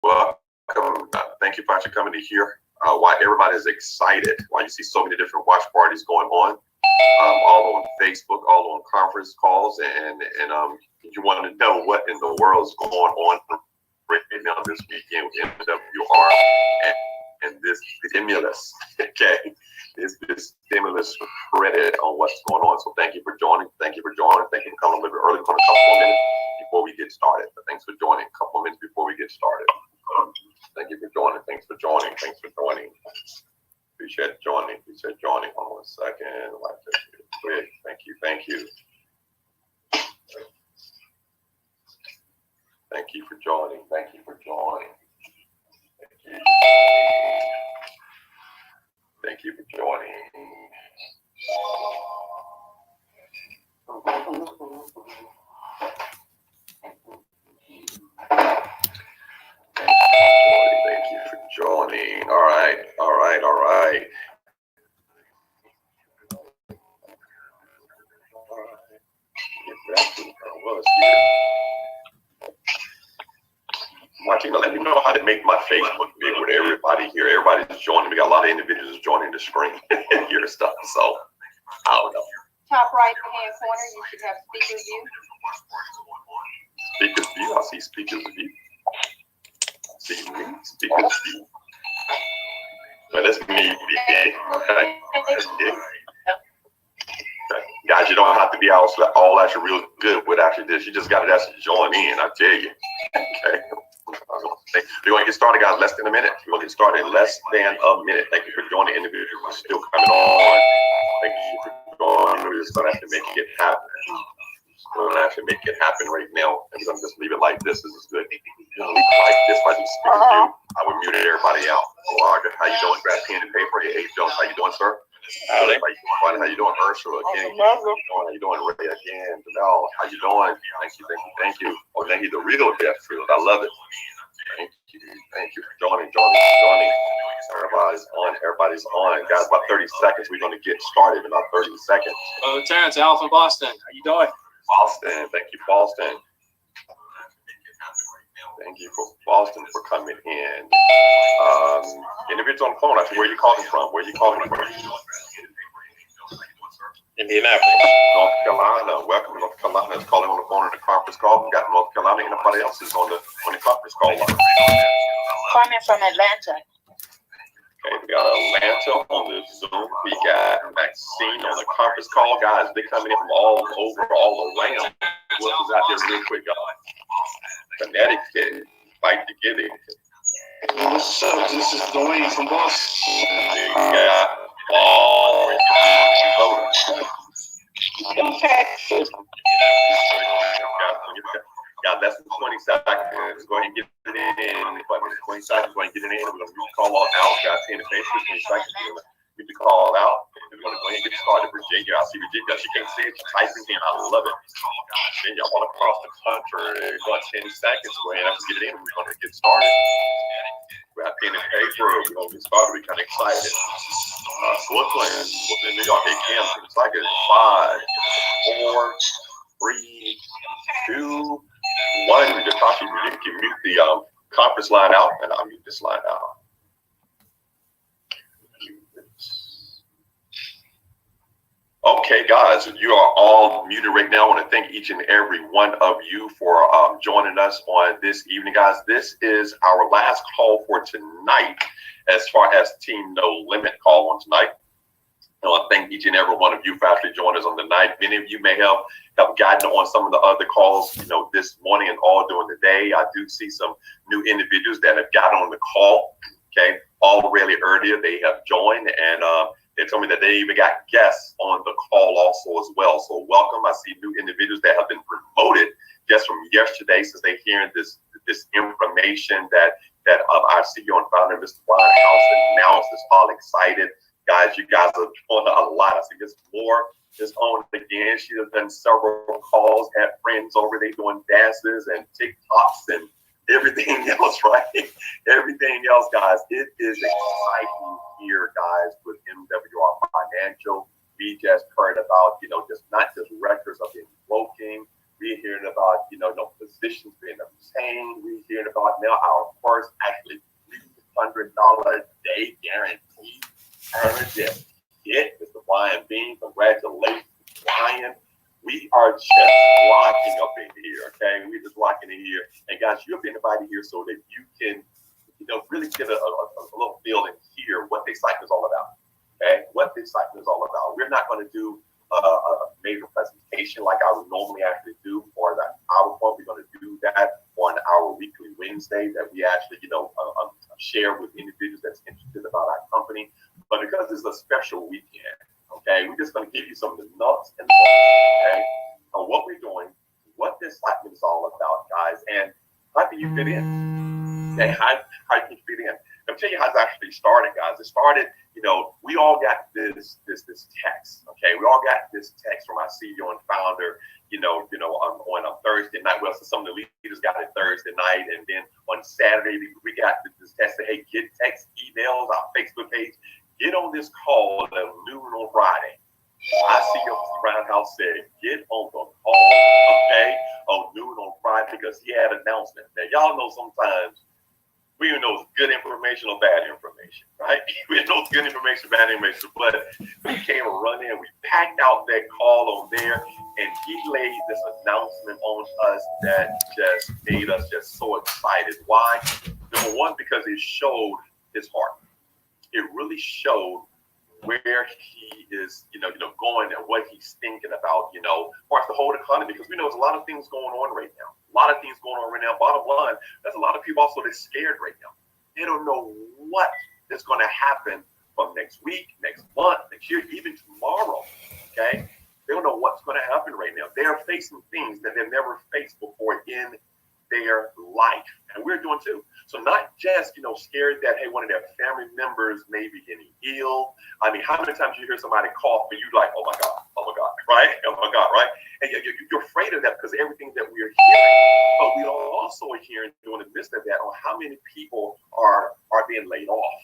Welcome. Thank you for actually coming to hear why everybody is excited, why you see so many different watch parties going on, all on Facebook, all on conference calls, and you want to know what in the world is going on right now this weekend with MWR and this stimulus. Okay, this stimulus credit on what's going on. So thank you for joining. Thank you for joining. Thank you for coming a little bit early. For a couple more minutes before we get started. But thanks for joining. A couple of minutes before we get started. Thank you for joining. Thanks for joining. Thanks for joining. Appreciate joining. Appreciate joining. Hold on a second. Like this real quick. Thank you. Thank you. Thank you for joining. Thank you for joining. Thank you. Thank you for joining. Thank you for joining. All right. All right. All right. Get back to where I was here. Martina, let me know how to make my Facebook big with everybody here. Everybody's joining. We got a lot of individuals joining the screen here and stuff. So I don't know. Top right hand corner, you should have speaker view. Speakers view. I see speakers view. See me. Speakers view. But that's me. Okay. That's it. Okay. Guys, you don't have to be all actually real good with actually this. You just got to actually join in. I tell you. Okay. We're going to get started, guys. Less than a minute. We're going to get started in less than a minute. Thank you for joining. Individuals still coming on. Thank you for joining. We're just going to have to make it happen. We're going to have to make it happen right now. And we're going to just leave it like this. This is good. You know, leave it like this. Like you speak to you. I would mute everybody out. How you doing? Grab pen and paper. Hey, Jones. How you doing, sir? How you doing, Ursula? Again, how you doing, Ray? Again, Janelle, how you doing? Thank you, thank you, thank you. Oh, thank you, the real Jeff Field. I love it. Thank you for joining. Everybody's on. Guys, about 30 seconds. We're going to get started in about 30 seconds. Terrence, Al from Boston. How you doing? Boston, thank you, Boston. Thank you for Boston for coming in. Individuals on the phone, actually, where are you calling from? Indianapolis. North Carolina. Welcome to North Carolina. It's calling on the phone in the conference call. We got North Carolina. Anybody else is on the conference call line? Carmen from Atlanta. Okay, we got Atlanta on the Zoom. We got Maxine on the conference call. Guys, they're coming in from all over, all around. What is out there real quick, guys? Connecticut, fight to get it. What's up? This is Dwayne from Boston. We got all got less than 20 seconds. Go ahead and get it in. 20 seconds, go ahead and get it in. We're going to call out. Got 10 to 20 seconds. Get the call out. We're going to go ahead and get started. Virginia, I see Virginia. She can't see it. She's typing in. I love it. Virginia, all across the country. Got 10 seconds. Go ahead and get it in. We're going to get started. We have pen and paper. We're going to get started. We're kind of excited. Brooklyn, New York. Hey, Cam, it's like it's 5, 4, 3, 2, 1. Natasha, you can mute the conference line out, and I'll mute this line out. Okay, guys, you are all muted right now. I want to thank each and every one of you for joining us on this evening, guys. This is our last call for tonight as far as Team No Limit call on tonight. I want to thank each and every one of you for actually joining us on the night. Many of you may have gotten on some of the other calls, this morning and all during the day. I do see some new individuals that have got on the call, okay, already earlier. They have joined, and they told me that they even got guests on the call also as well. So welcome. I see new individuals that have been promoted just from yesterday, since they're hearing this information that our CEO and founder, Mr. Wanda Jones, announced. Is all excited. Guys, you guys are doing a lot. I see this more is on again. She has done several calls, had friends over there doing dances and TikToks and everything else, right? Everything else, guys. It is exciting here, guys, with MWR Financial. We just heard about, just not just records of being broken, We're hearing about, no positions being obtained. We're hearing about now our first actually $300 a day guaranteed earned hit. Mr. Brian Bean, congratulations, Brian. We are just rocking up in here, okay? We're just rocking in here. And guys, you're being invited here so that you can, really get a little feel and hear what the excitement is all about, okay? What the excitement is all about. We're not going to do a major presentation like I would normally actually do for that PowerPoint. We're going to do that on our weekly Wednesday that we actually, share with individuals that's interested about our company. But because it's a special weekend, okay, we're just going to give you some of the nuts and bolts, okay, on what we're doing, what this excitement is all about, guys, and how can you fit in? Okay, how can you fit in? Let me tell you how it actually started, guys. It started, we all got this text, okay? We all got this text from our CEO and founder, on a Thursday night. Well, so some of the leaders got it Thursday night, and then on Saturday we got this text that, hey, get text, emails, our Facebook page, get on this call at noon on Friday. I see your Roundhouse said, get on the call, okay, on noon on Friday, because he had an announcement. Now, y'all know sometimes we don't know good information or bad information, right? We don't know good information, bad information, but we came and run in, we packed out that call on there, and he laid this announcement on us that just made us just so excited. Why? Number one, because it showed his heart. It really showed where he is, going and what he's thinking about, for the whole economy, because we know there's a lot of things going on right now. A lot of things going on right now. Bottom line, there's a lot of people also that's scared right now. They don't know what is going to happen from next week, next month, next year, even tomorrow, okay? They don't know what's going to happen right now. They are facing things that they've never faced before in their life, and we're doing too. So not just, scared that, hey, one of their family members may be getting ill. I mean, how many times you hear somebody cough and you're like, oh my God, right? Oh my God, right? And you're afraid of that because of everything that we are hearing. But we are also hearing, in the midst of that, on how many people are being laid off.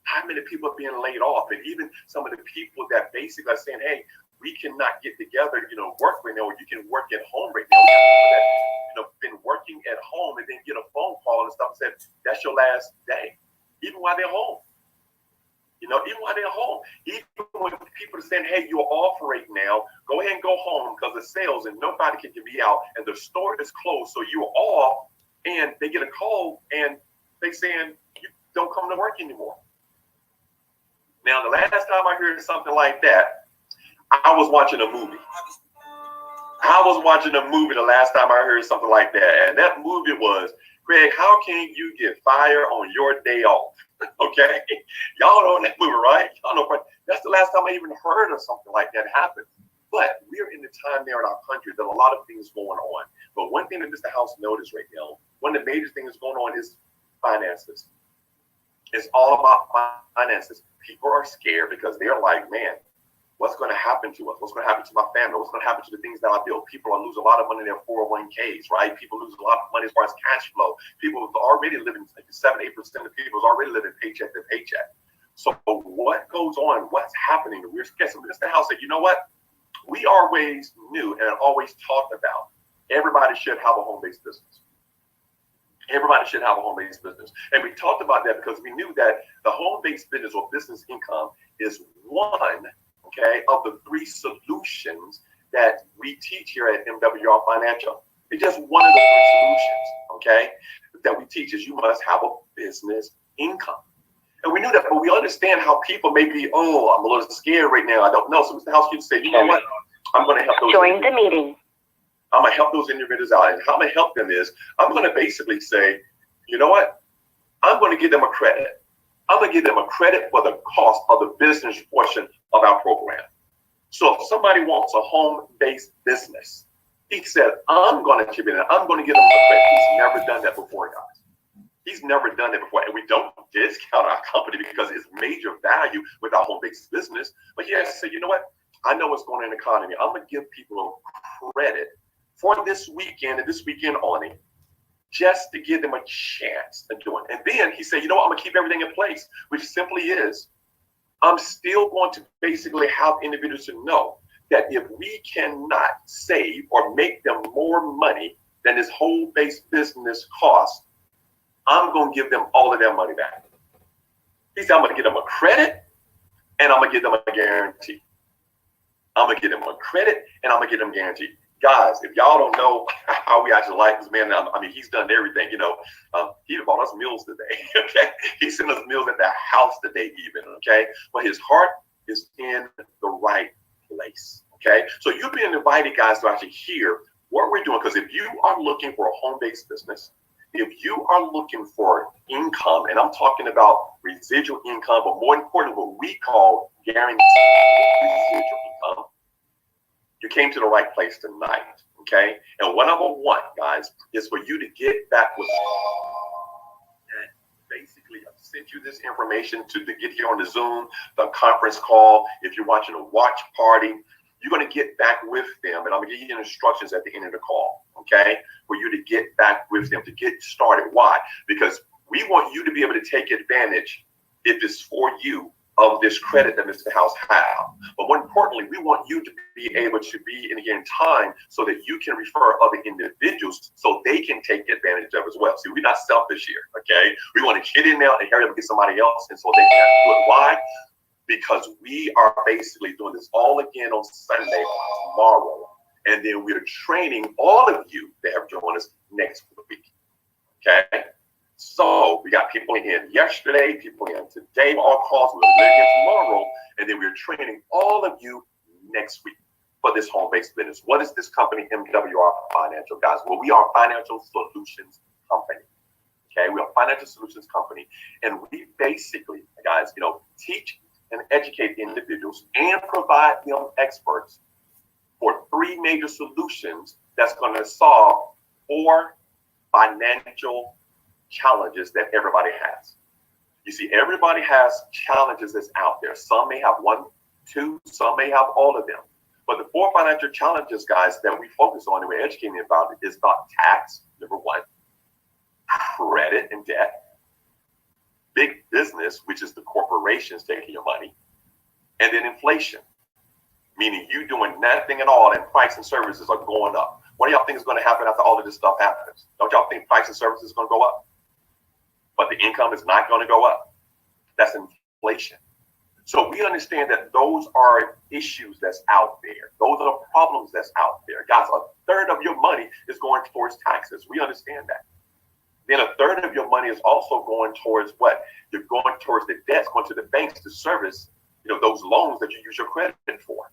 How many people are being laid off? And even some of the people that basically are saying, hey, we cannot get together, work right now, or you can work at home right now. That, been working at home and then get a phone call and stuff and said, that's your last day, even while they're home. Even while they're home. Even when people are saying, hey, you're off right now, go ahead and go home because of sales and nobody can be out and the store is closed, so you're off, and they get a call and they saying, you don't come to work anymore. Now, the last time I heard something like that, I was watching a movie. The last time I heard something like that. And that movie was, Greg, how can you get fired on your day off? Okay? Y'all know that movie, right? Y'all know, that's the last time I even heard of something like that happen. But we're in the time there in our country that a lot of things going on. But one thing that Mr. House noticed right now, one of the major things going on is finances. It's all about finances. People are scared because they're like, man, what's going to happen to us? What's going to happen to my family? What's going to happen to the things that I build? People are losing a lot of money in their 401ks, right? People lose a lot of money as far as cash flow. People are already living, 7-8% of people is already living paycheck to paycheck. So what goes on? What's happening? We're scared. So Mr. House said, you know what? We always knew and always talked about everybody should have a home-based business. Everybody should have a home-based business. And we talked about that because we knew that the home-based business or business income is one, okay, of the 3 solutions that we teach here at MWR Financial. It's just one of the 3 solutions, okay, that we teach is you must have a business income. And we knew that, but we understand how people may be, oh, I'm a little scared right now. I don't know. So Mr. House used to say, you know what? I'm going to help those. Join the meeting. I'm going to help those individuals out. And how I'm going to help them is I'm going to basically say, you know what? I'm going to give them a credit. I'm going to give them a credit for the cost of the business portion of our program. So if somebody wants a home-based business, he said, I'm going to chip in. I'm going to give them a credit. He's never done that before, guys. He's never done it before. And we don't discount our company because it's major value with our home-based business. But he has to say, you know what? I know what's going on in the economy. I'm going to give people credit for this weekend and this weekend only, just to give them a chance to do it. And then he said, you know what? I'm going to keep everything in place, which simply is, I'm still going to basically have individuals to know that if we cannot save or make them more money than this home-based business costs, I'm going to give them all of their money back. He said, I'm going to give them a credit and I'm going to give them a guarantee. I'm going to give them a credit and I'm going to give them a guarantee. Guys, if y'all don't know how we actually like this man, I mean, he's done everything, you know. He bought us meals today, okay? He sent us meals at the house today even, okay? But his heart is in the right place, okay? So you've been invited, guys, to actually hear what we're doing. Because if you are looking for a home-based business, if you are looking for income, and I'm talking about residual income, but more importantly, what we call guaranteed residual income, you came to the right place tonight, okay? And what I want, guys, is for you to get back with basically I've sent you this information to get here on the Zoom, the conference call. If you're watching a watch party, you're going to get back with them, and I'm going to give you instructions at the end of the call, okay, for you to get back with them, to get started. Why? Because we want you to be able to take advantage, if it's for you, of this credit that Mr. House has. But more importantly, we want you to be able to be in here in time so that you can refer other individuals so they can take advantage of as well. See, we're not selfish here, okay? We want to get in there and hurry up and get somebody else, and so they can do it. Why? Because we are basically doing this all again on Sunday, tomorrow, and then we're training all of you that have joined us next week, okay? So we got people in yesterday, people in today, all calls, we're going to tomorrow, and then we're training all of you next week for this home-based business. What is this company, MWR Financial, guys? Well, we are a financial solutions company, okay? We are a financial solutions company, and we basically, guys, you know, teach and educate individuals and provide them experts for 3 major solutions that's going to solve 4 financial challenges that everybody has. You see, everybody has challenges that's out there. Some may have 1, 2, some may have all of them. But the 4 financial challenges, guys, that we focus on and we're educating about is about tax, number 1, credit and debt, big business, which is the corporations taking your money, and then inflation, meaning you doing nothing at all and price and services are going up. What do y'all think is going to happen after all of this stuff happens? Don't y'all think price and services is going to go up? But the income is not going to go up. That's inflation. So we understand that those are issues that's out there. Those are the problems that's out there. Guys, a third of your money is going towards taxes. We understand that. Then a third of your money is also going towards what? You're going towards the debts, going to the banks to service, you know, those loans that you use your credit for.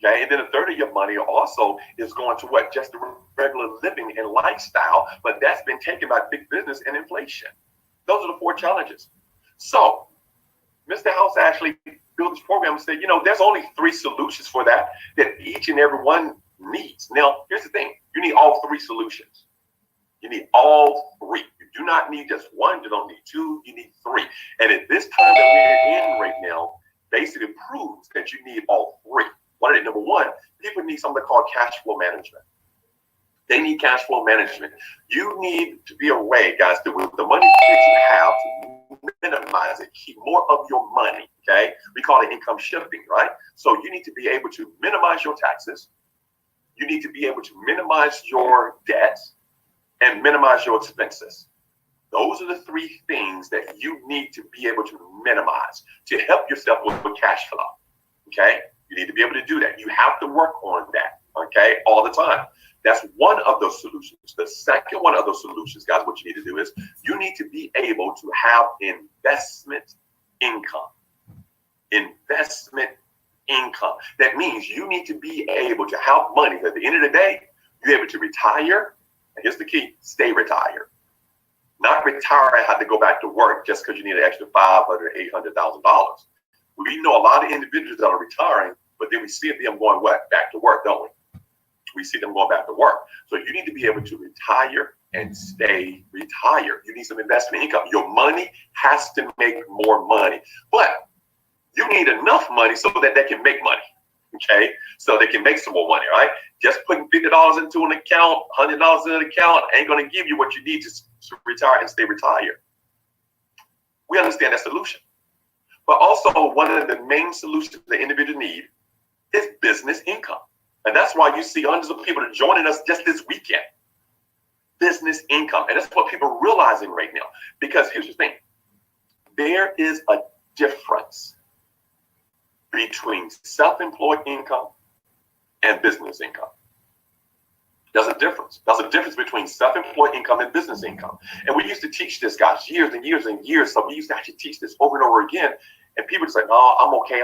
Okay, and then a third of your money also is going to what? Just the regular living and lifestyle, but that's been taken by big business and inflation. Those are the 4 challenges. So Mr. House actually built this program and said, you know, there's only 3 solutions for that each and every one needs. Now, here's the thing. You need all 3 solutions. You need all 3. You do not need just 1. You don't need 2. You need 3. And at this time that we're in right now, basically proves that you need all 3. What are they? Number 1, people need something called cash flow management. They need cash flow management. You need to be a way, guys, that with the money that you have to minimize it, keep more of your money, okay? We call it income shifting, right? So you need to be able to minimize your taxes. You need to be able to minimize your debts and minimize your expenses. Those are the 3 things that you need to be able to minimize to help yourself with cash flow, okay? You need to be able to do that. You have to work on that, okay, all the time. That's one of those solutions. The second one of those solutions, guys, what you need to do is you need to be able to have investment income. Investment income. That means you need to be able to have money. At the end of the day, you're able to retire. And here's the key, stay retired. Not retire and have to go back to work just because you need an extra $500,000, $800,000. We know a lot of individuals that are retiring, but then we see them going what? Back to work, don't we? We see them going back to work. So you need to be able to retire and stay retired. You need some investment income. Your money has to make more money, but you need enough money so that they can make money, okay? So they can make some more money, right? Just putting $50 into an account, $100 in an account ain't going to give you what you need to retire and stay retired. We understand that solution. But also one of the main solutions the individual need It's business income. And that's why you see hundreds of people that are joining us just this weekend. Business income. And that's what people are realizing right now. Because here's the thing. There is a difference between self-employed income and business income. There's a difference. There's a difference between self-employed income and business income. And we used to teach this, guys, years and years and years. So we used to actually teach this over and over again. And people just say, no, I'm okay.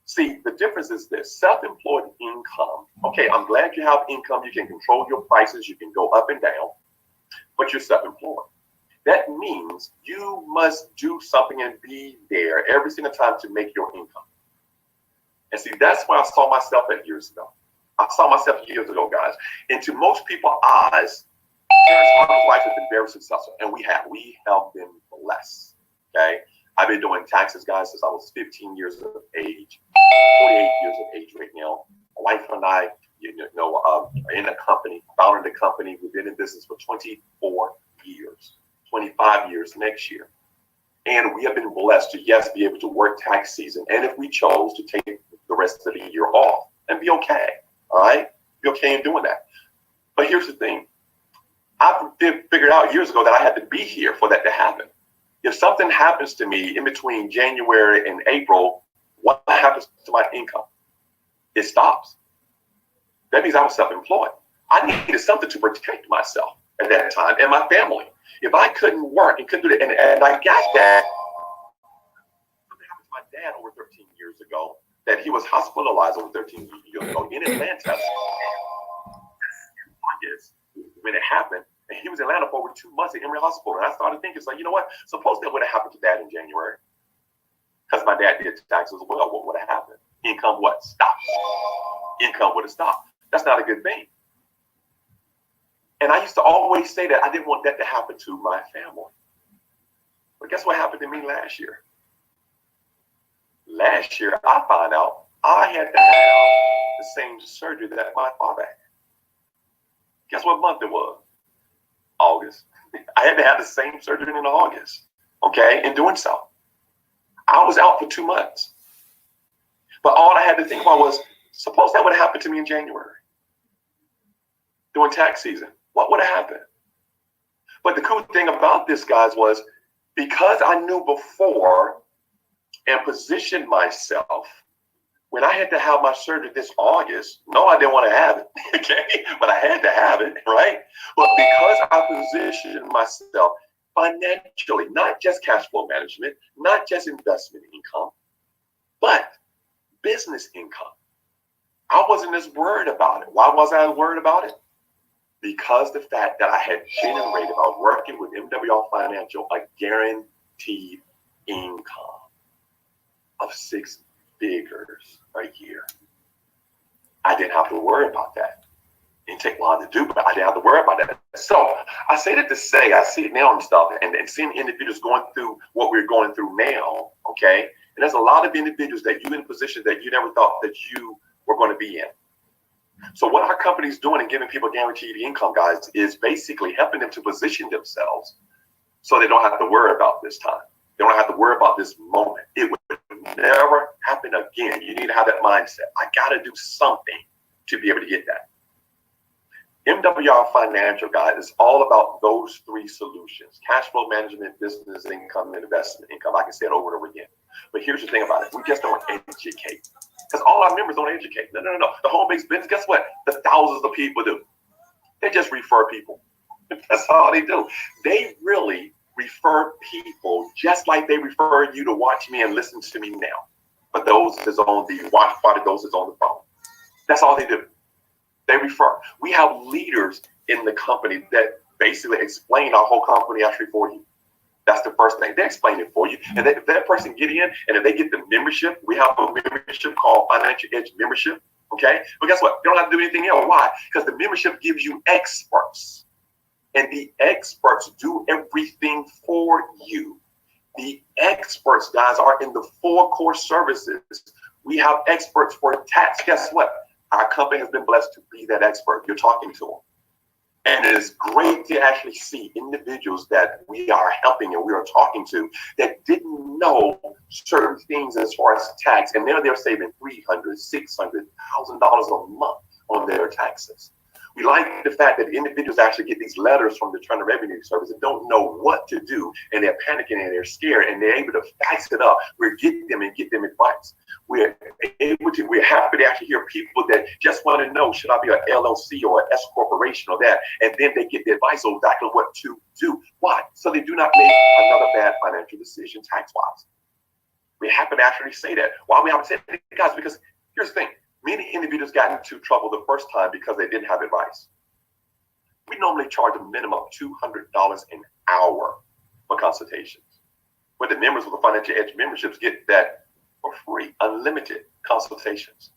See, the difference is this. Self-employed income. Okay, I'm glad you have income. You can control your prices. You can go up and down. But you're self-employed. That means you must do something and be there every single time to make your income. And see, that's where I saw myself at years ago. I saw myself years ago, guys. And to most people's eyes, Terrence Harper's life has been very successful. And we have been blessed. Okay? I've been doing taxes, guys, since I was 15 years of age, 48 years of age right now. My wife and I, are in a company, founded a company. We've been in business for 24 years, 25 years next year. And we have been blessed to, yes, be able to work tax season. And if we chose to take the rest of the year off and be okay, all right? Be okay in doing that. But here's the thing. I figured out years ago that I had to be here for that to happen. If something happens to me in between January and April, what happens to my income? It stops. That means I was self-employed. I needed something to protect myself at that time and my family. If I couldn't work and couldn't do that, and I got that, something happened to my dad over 13 years ago, that he was hospitalized over 13 years ago in Atlanta. When it happened, and he was in Atlanta for over 2 months at Emory Hospital. And I started thinking, so you know what? Suppose that would have happened to Dad in January. Because my dad did taxes as well. What would have happened? Income what? Stopped. Income would have stopped. That's not a good thing. And I used to always say that I didn't want that to happen to my family. But guess what happened to me last year? Last year, I found out I had to have the same surgery that my father had. Guess what month it was? August. I had to have the same surgery in August. Okay? In doing so, I was out for 2 months. But all I had to think about was, suppose that would have happened to me in January during tax season. What would have happened? But the cool thing about this, guys, was because I knew before and positioned myself, when I had to have my surgery this August, no, I didn't want to have it, okay? But I had to have it, right? But because I positioned myself financially, not just cash flow management, not just investment income, but business income, I wasn't as worried about it. Why was I worried about it? Because the fact that I had generated, I was working with MWR Financial, a guaranteed income of 6 figures a year. I didn't have to worry about that. It didn't take long to do, but I didn't have to worry about that. So I say that to say, I see it now and stuff, and seeing individuals going through what we're going through now, okay? And there's a lot of individuals that you're in positions that you never thought that you were going to be in. So what our company's doing and giving people guaranteed income, guys, is basically helping them to position themselves so they don't have to worry about this time. They don't have to worry about this moment. It would never happen again. You need to have that mindset. I got to do something to be able to get that. MWR Financial, guys, is all about those 3 solutions: cash flow management, business income, and investment income. I can say it over and over again. But here's the thing about it. We just don't educate. Because all our members don't educate. No. The home-based business, guess what? The thousands of people do. They just refer people. That's all they do. They really refer people just like they refer you to watch me and listen to me now. But those is on the watch party, those is on the phone. That's all they do. They refer. We have leaders in the company that basically explain our whole company actually for you. That's the first thing. They explain it for you. And if that person get in and if they get the membership, we have a membership called Financial Edge Membership. Okay? But guess what? They don't have to do anything else. Why? Because the membership gives you experts. And the experts do everything for you. The experts, guys, are in the 4 core services. We have experts for tax. Guess what? Our company has been blessed to be that expert. You're talking to them. And it is great to actually see individuals that we are helping and we are talking to that didn't know certain things as far as tax, and now they're saving $300,000, $600,000 a month on their taxes. We like the fact that individuals actually get these letters from the Internal Revenue Service and don't know what to do, and they're panicking and they're scared, and they're able to fax it up. We're getting them and get them advice. We're happy to actually hear people that just want to know, should I be an LLC or an S corporation or that, and then they get the advice on exactly what to do. Why? So they do not make another bad financial decision tax-wise. We're happy to actually say that. Why we haven't said that, guys? Because here's the thing. Many individuals got into trouble the first time because they didn't have advice. We normally charge a minimum of $200 an hour for consultations. But the members of the Financial Edge memberships get that for free, unlimited consultations.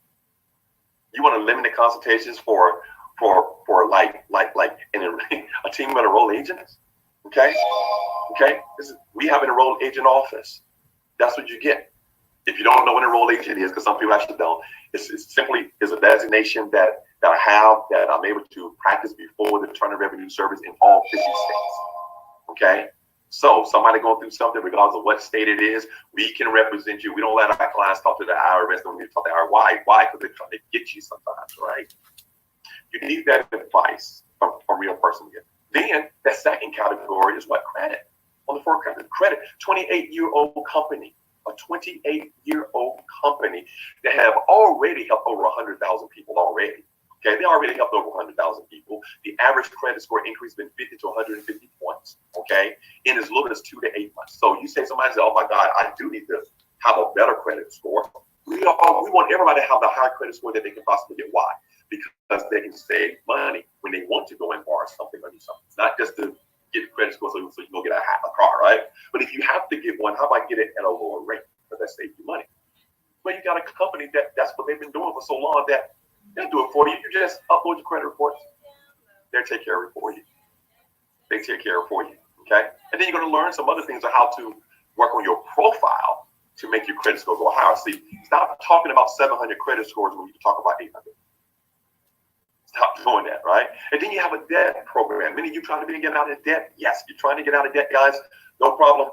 You want unlimited consultations for like a team of enrolled agents? Okay? We have an enrolled agent office. That's what you get. If you don't know what an enrolled agent is, because some people actually don't, it's simply a designation that I have that I'm able to practice before the Internal Revenue Service in all 50 states. Okay? So somebody going through something, regardless of what state it is, we can represent you. We don't let our clients talk to the IRS, don't need to talk to the IRS. Why? Because they're trying to get you sometimes, right? You need that advice from a real person. Then that second category is what? Credit. On the fourth category, credit. 28-year-old company. A 28-year-old company that have already helped over 100,000 people already. Okay, they already helped over 100,000 people. The average credit score increase has been 50 to 150 points. Okay, in as little as 2 to 8 months. So you say somebody says, "Oh my God, I do need to have a better credit score." We want everybody to have the high credit score that they can possibly get. Why? Because they can save money when they want to go and borrow something or do something. It's not just to get a credit score so you can go get a car, right? But if you have to get one, how about get it at a lower rate? Because that saves you money. But you got a company that's what they've been doing for so long that they'll do it for you. You just upload your credit reports. They'll take care of it for you. They take care of it for you, okay? And then you're going to learn some other things on how to work on your profile to make your credit score go higher. See, stop talking about 700 credit scores when you talk about 800. Stop doing that, right? And then you have a debt program. Many of you trying to get out of debt? Yes, you're trying to get out of debt, guys. No problem.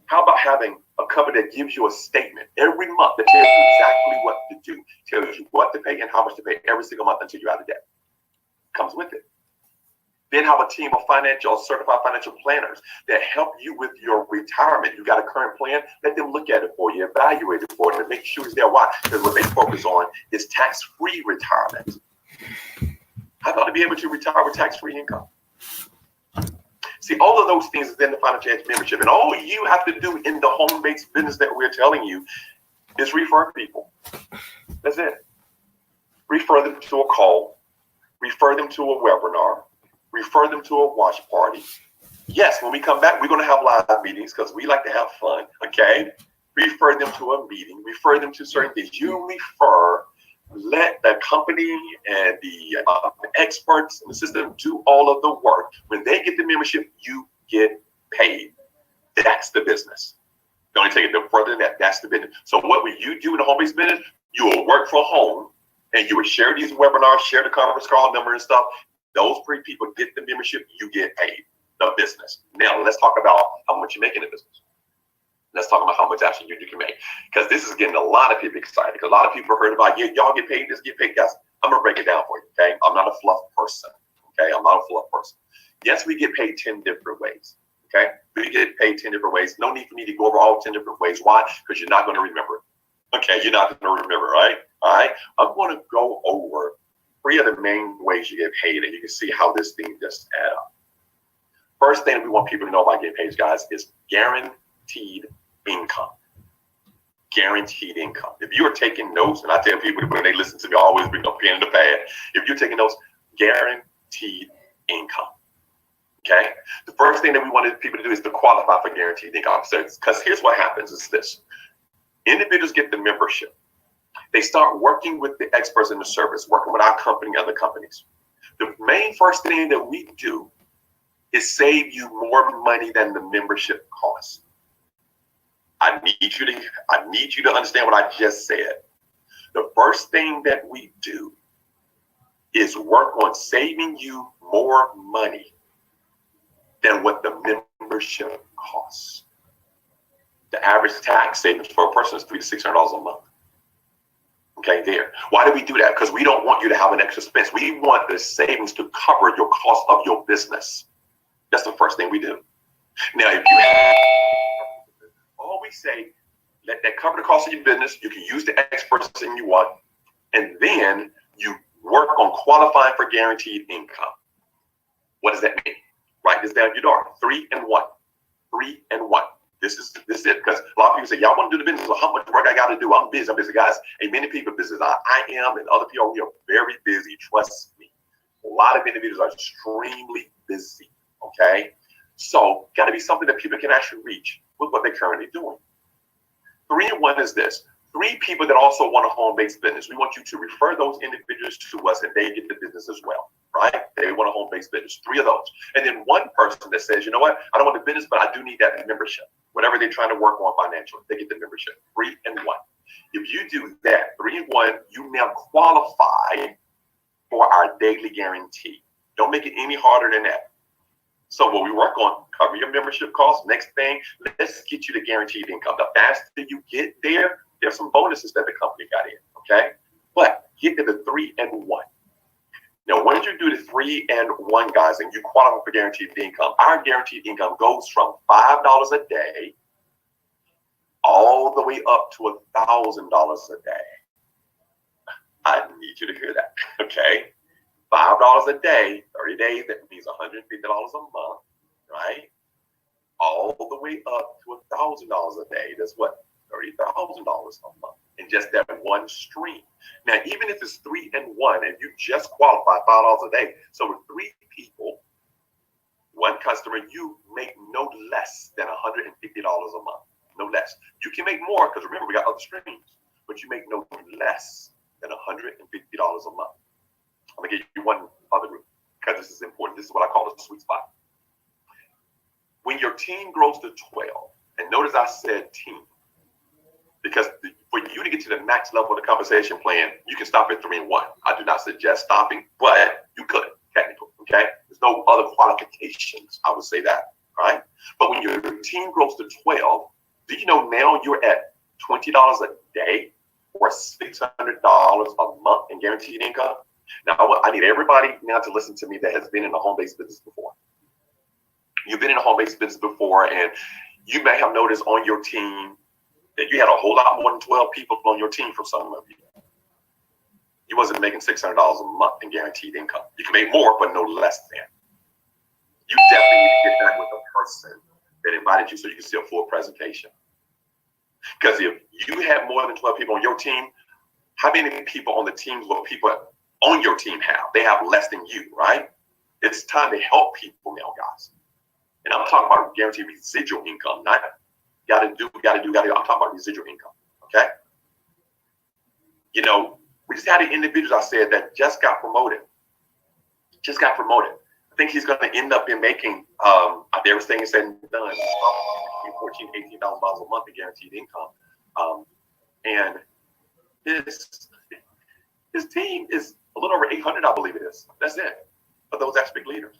How about having a company that gives you a statement every month that tells you exactly what to do, tells you what to pay and how much to pay every single month until you're out of debt? Comes with it. Then have a team of certified financial planners that help you with your retirement. You got a current plan, let them look at it for you, evaluate it for you, and make sure it's there. Why? Because what they focus on is tax-free retirement. How about to be able to retire with tax-free income? See, all of those things is in the Financial Edge membership. And all you have to do in the home-based business that we're telling you is refer people. That's it. Refer them to a call. Refer them to a webinar. Refer them to a watch party. Yes, when we come back, we're going to have live meetings because we like to have fun, okay? Refer them to a meeting. Refer them to certain things. You refer. Let the company and the experts in the system do all of the work. When they get the membership, you get paid. That's the business. Don't take it no further than that. That's the business. So what will you do in the home-based business? You will work from home, and you will share these webinars, share the conference call number and stuff. Those 3 people get the membership, you get paid. The business. Now, let's talk about how much you make in the business. Let's talk about how much actually you can make. Because this is getting a lot of people excited. Because a lot of people heard about, y'all get paid this, get paid. Guys, I'm going to break it down for you, okay? I'm not a fluff person, okay? I'm not a fluff person. Yes, we get paid 10 different ways, okay? We get paid 10 different ways. No need for me to go over all 10 different ways. Why? Because you're not going to remember it. Okay, you're not going to remember, right? All right? I'm going to go over 3 of the main ways you get paid, and you can see how this thing just adds up. First thing we want people to know about getting paid, guys, is guaranteed income. Guaranteed income. If you are taking notes, and I tell people when they listen to me, I always bring a pen in the pad. If you're taking notes, guaranteed income. Okay? The first thing that we wanted people to do is to qualify for guaranteed income. Because here's what happens is this. Individuals get the membership. They start working with the experts in the service, working with our company and other companies. The main first thing that we do is save you more money than the membership costs. I need you to understand what I just said. The first thing that we do is work on saving you more money than what the membership costs. The average tax savings for a person is $300 to $600 a month. Okay, there. Why do we do that? Because we don't want you to have an extra expense. We want the savings to cover your cost of your business. That's the first thing we do. Now, if you have, always say, let that cover the cost of your business. You can use the experts you want, and then you work on qualifying for guaranteed income. What does that mean? Write this down in your door. 3 and 1. 3 and 1. This is it. Because a lot of people say, y'all want to do the business, so how much work I got to do? I'm busy, guys. And many people are busy. I am, and other people, we are very busy. Trust me. A lot of individuals are extremely busy. Okay? So, got to be something that people can actually reach with what they're currently doing. 3 and 1 is this. 3 people that also want a home-based business. We want you to refer those individuals to us, and they get the business as well, right? They want a home-based business. 3 of those. And then 1 person that says, you know what? I don't want the business, but I do need that membership. Whatever they're trying to work on financially, they get the membership. 3 and 1. If you do that, 3 and 1, you now qualify for our daily guarantee. Don't make it any harder than that. So what we work on, cover your membership costs. Next thing, let's get you the guaranteed income. The faster you get there, there's some bonuses that the company got in, okay? But get to the 3 and 1. Now, once you do the 3 and 1, guys, and you qualify for guaranteed income, our guaranteed income goes from $5 a day all the way up to $1,000 a day. I need you to hear that, okay? $5 a day, 30 days, that means $150 a month, right? All the way up to $1,000 a day. That's what? $30,000 a month in just that one stream. Now, even if it's 3 and 1, and you just qualify $5 a day, so with 3 people, 1 customer, you make no less than $150 a month. No less. You can make more because remember we got other streams, but you make no less than $150 a month. I'm gonna give you one other group because this is important. This is what I call the sweet spot. When your team grows to 12, and notice I said team, because for you to get to the max level of the compensation plan, you can stop at 3 and 1. I do not suggest stopping, but you could technically. Okay, there's no other qualifications. I would say that, right? But when your team grows to 12, do you know now you're at $20 a day or $600 a month in guaranteed income? Now, I need everybody now to listen to me that has been in a home-based business before. You've been in a home-based business before, and you may have noticed on your team that you had a whole lot more than 12 people on your team for some of you. You wasn't making $600 a month in guaranteed income. You can make more, but no less than. You definitely need to get back with the person that invited you so you can see a full presentation. Because if you have more than 12 people on your team, how many people on the teams will people on your team have? They have less than you, right? It's time to help people now, guys. And I'm talking about guaranteed residual income, not gotta do. I'm talking about residual income, okay? You know, we just had an individual I said that just got promoted. I think he's gonna end up in making, everything is said and done, $14,000, $18,000 a month in guaranteed income. And his team is a little over 800, I believe it is. That's it, for those expert leaders.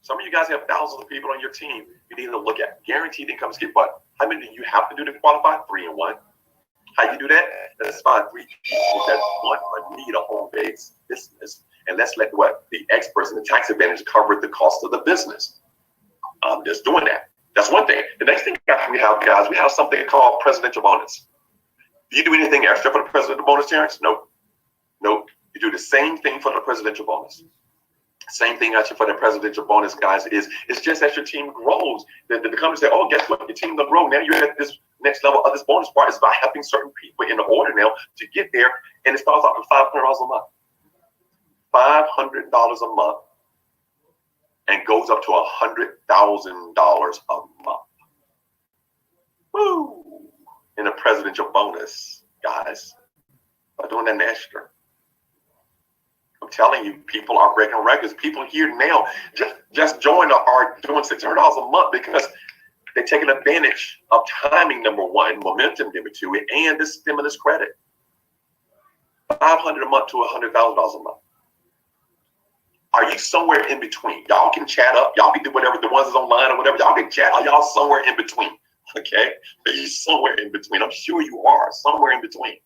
Some of you guys have thousands of people on your team you need to look at. Guaranteed income scheme, but how many do you have to do to qualify? 3 and 1. How you do that? Let's find 3 people that want or need a home-based business. And let's let the experts in the tax advantage cover the cost of the business. Just doing that. That's one thing. The next thing we have, guys, we have something called presidential bonus. Do you do anything extra for the presidential bonus, Terrence? Nope. You do the same thing for the presidential bonus. Same thing actually for the presidential bonus, guys, is it's just as your team grows, the company say, oh, guess what? Your team gonna grow. Now you're at this next level of this bonus part is by helping certain people in the order now to get there. And it starts off with $500 a month. $500 a month and goes up to $100,000 a month. Woo! In a presidential bonus, guys, by doing that extra. I'm telling you, people are breaking records. People here now just joined are doing $600 a month because they're taking advantage of timing, number 1, momentum, number 2, and this stimulus credit. $500 a month to $100,000 a month. Are you somewhere in between? Y'all can chat up. Y'all can do whatever. The ones that's online or whatever. Y'all can chat. Are y'all somewhere in between? Okay. Are you somewhere in between? I'm sure you are somewhere in between.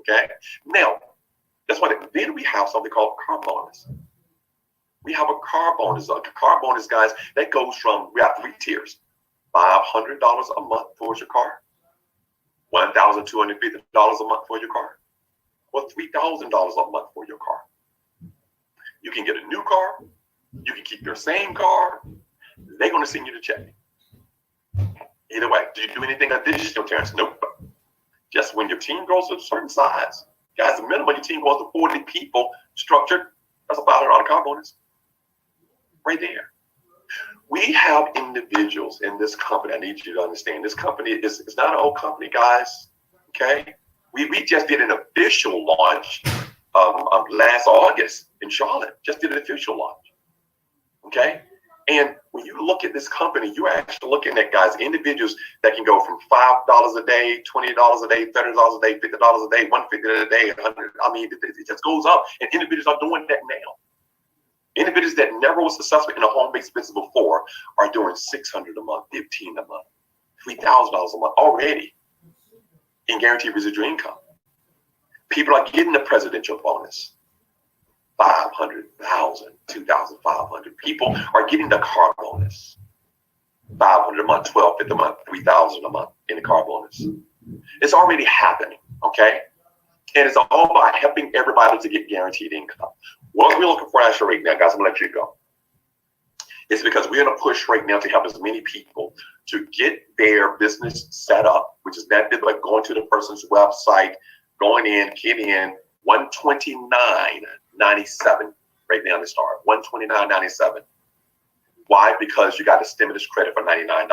Okay. Now, that's why then we have something called car bonus. We have a car bonus. A car bonus, guys, that goes from, we have 3 tiers. $500 a month towards your car. $1,250 a month for your car. Or $3,000 a month for your car. You can get a new car. You can keep your same car. They're going to send you the check. Either way, do you do anything additional, Terrence? Nope. Just when your team grows to a certain size. Guys, the minimum your team goes to 40 people structured. That's a $500 car bonus. Right there. We have individuals in this company. I need you to understand. This company is not an old company, guys. Okay? We just did an official launch last August in Charlotte. Just did an official launch. Okay? And when you look at this company, you're actually looking at, guys, individuals that can go from $5 a day, $20 a day, $30 a day, $50 a day, $150 a day, $100. I mean, it just goes up. And individuals are doing that now. Individuals that never was successful in a home-based business before are doing $600 a month, $1,500 a month, $3,000 a month already in guaranteed residual income. People are getting the presidential bonus. 500,000, 2,500. People are getting the car bonus. 500 a month, 1,250 a month, 3,000 a month in the car bonus. It's already happening, okay? And it's all about helping everybody to get guaranteed income. What we're looking for actually right now, guys, I'm gonna let you go. It's because we're gonna push right now to help as many people to get their business set up, which is that bit like going to the person's website, going in, get in, $129.97 right now to start. $129.97. Why? Because you got a stimulus credit for $99.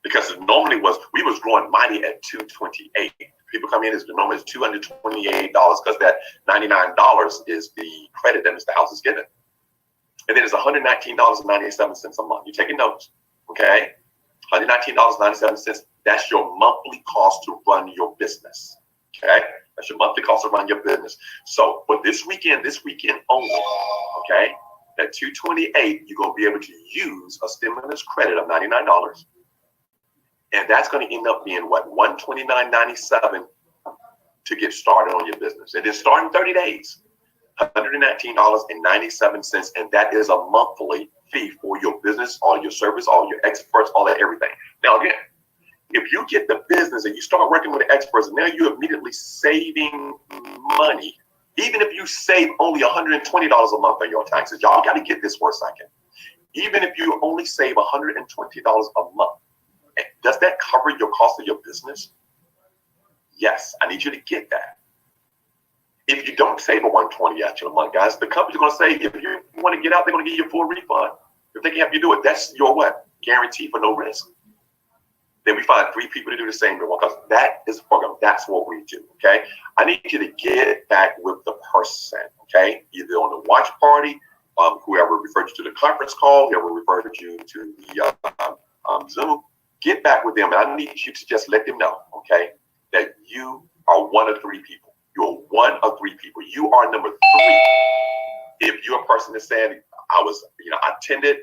Because it normally we was growing mighty at $228. People come in as the normal is $228 because that $99 is the credit that Mr. House is given. And then it's $119.97 a month. You're taking notes, okay? $119.97. That's your monthly cost to run your business, okay? That's your monthly cost to run your business. So for this weekend only, okay, that $228, you're going to be able to use a stimulus credit of $99. And that's going to end up being what? $129.97 to get started on your business. And then start in 30 days, $119.97. And that is a monthly fee for your business, all your service, all your experts, all that, everything. Now, again, if you get the business and you start working with the experts, now you're immediately saving money. Even if you save only $120 a month on your taxes, y'all got to get this for a second. Even if you only save $120 a month, does that cover your cost of your business? Yes, I need you to get that. If you don't save a $120 a month, guys, the company's going to say, if you want to get out, they're going to give you a full refund. If they can help you do it, that's your what? Guarantee for no risk. Then we find 3 people to do the same because that is a program. That's what we do, okay? I need you to get back with the person, okay? Either on the watch party, whoever referred you to the conference call, whoever referred you to the Zoom, get back with them. And I need you to just let them know, okay, that you are one of 3 people. You're one of 3 people. You are number 3. If you're a person that said, I attended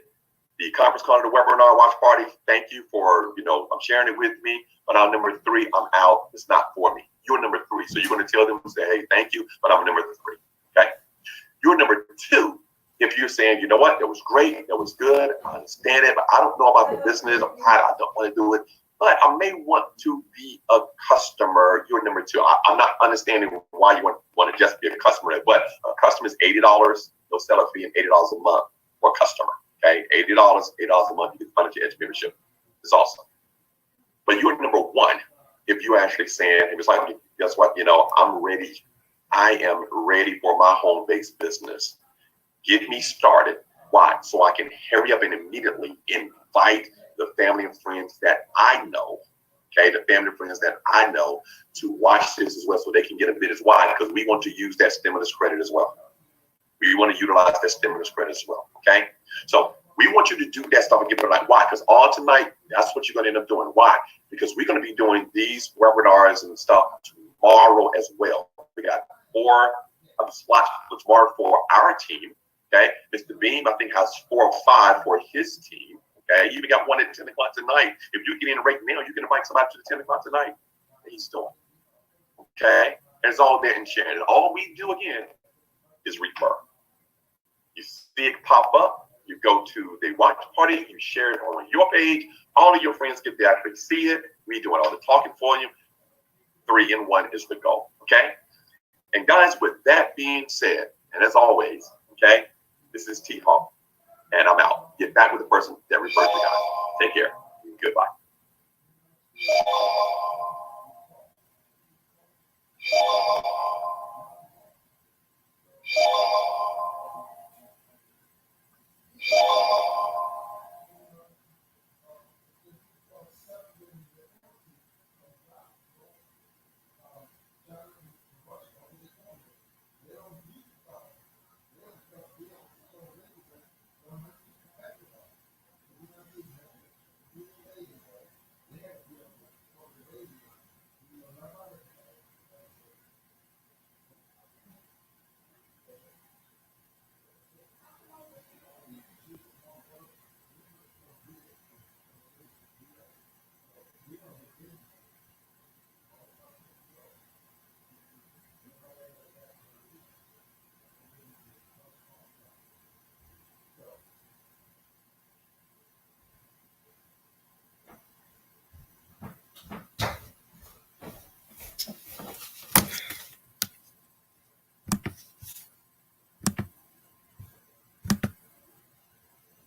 the conference call, the webinar watch party, thank you for, I'm sharing it with me, but I'm number 3, I'm out. It's not for me. You're number 3. So you're going to tell them, say, hey, thank you, but I'm number 3, okay? You're number 2. If you're saying, you know what, that was great, that was good, I understand it, but I don't know about the business, I'm tired, I don't want to do it, but I may want to be a customer. You're number 2. I'm not understanding why you want to just be a customer, but a customer is $80. They'll sell a fee of $80 a month for a customer, okay? $80 a month, you can fund your edge membership. It's awesome. But you're number 1 if you actually saying, it was like, guess what, I'm ready. I am ready for my home-based business. Get me started. Why? So I can hurry up and immediately invite the family and friends that I know, okay, the family and friends that I know to watch this as well so they can get a bit as why, because we want to use that stimulus credit as well. We want to utilize that stimulus credit as well, okay? So we want you to do that stuff and give it like, why? Because all tonight, that's what you're going to end up doing. Why? Because we're going to be doing these webinars and stuff tomorrow as well. We got 4 slots tomorrow for our team. Okay, Mr. Beam, I think, has 4 or 5 for his team. Okay, you even got one at 10 o'clock tonight. If you get in right now, you can invite somebody to the 10 o'clock tonight. He's doing. Okay, and it's all there and sharing. And all we do again is refer. You see it pop up, you go to the watch party, you share it on your page. All of your friends get to actually see it. We doing all the talking for you. 3 in 1 is the goal. Okay, and guys, with that being said, and as always, okay, this is T Hawk, and I'm out. Get back with the person that referred you guys. Take care. Goodbye.